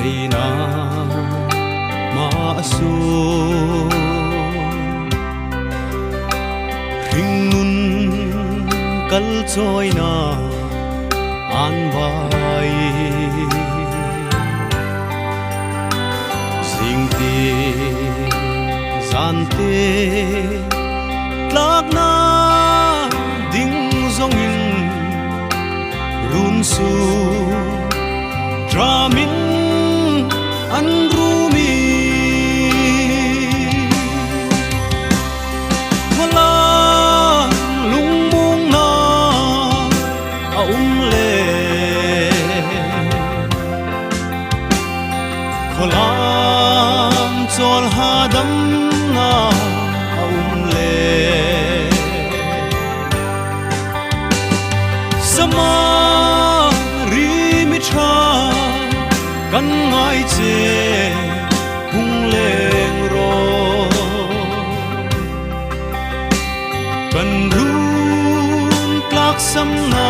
thầy na ma su hình nun kal choi na an vai sing ti zan te tlak na ding zong in run su dramin an rumi wala lung mung na a le kholam chol hadam na a le sama kan ngai che hung leng ro kan run tlak sam na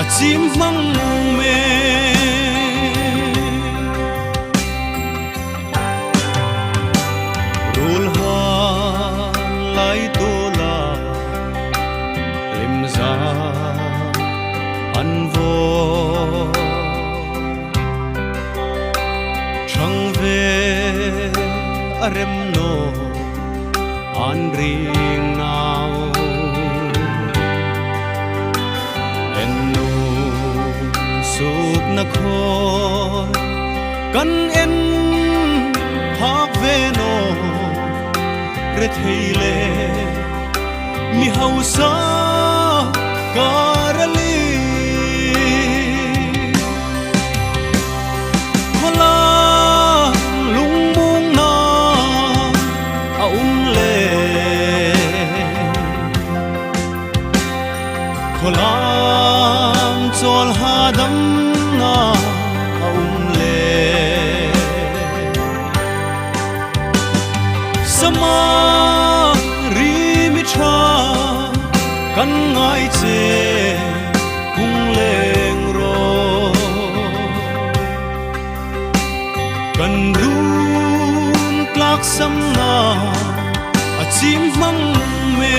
a chim mang me rul ha lai to la lim za an vo rem no an ring now en no sup na khoi kan en hak ve no re theile mi hausa karali kholam chol hadam na le sama ri mi tha kan ngai che hung leng ro kan run tlak sam na a chim mang me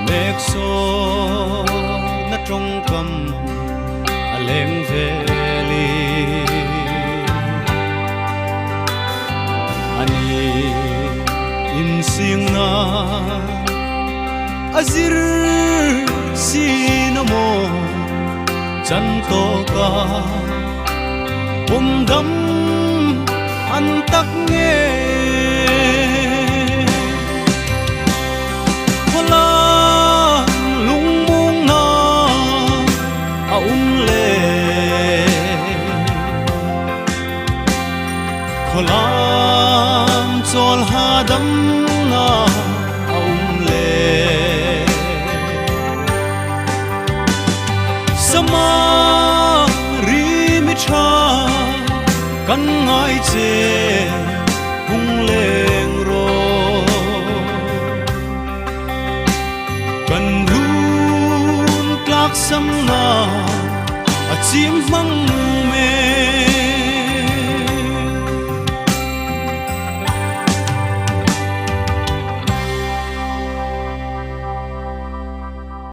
mek so na trong cầm a leng ve li ani in sing na azir si na mo chan to ka dam an tak nge kholam chol hadam na le sama ri mi tha kan ngai che hung leng ro kan run tlak sam na a chim mang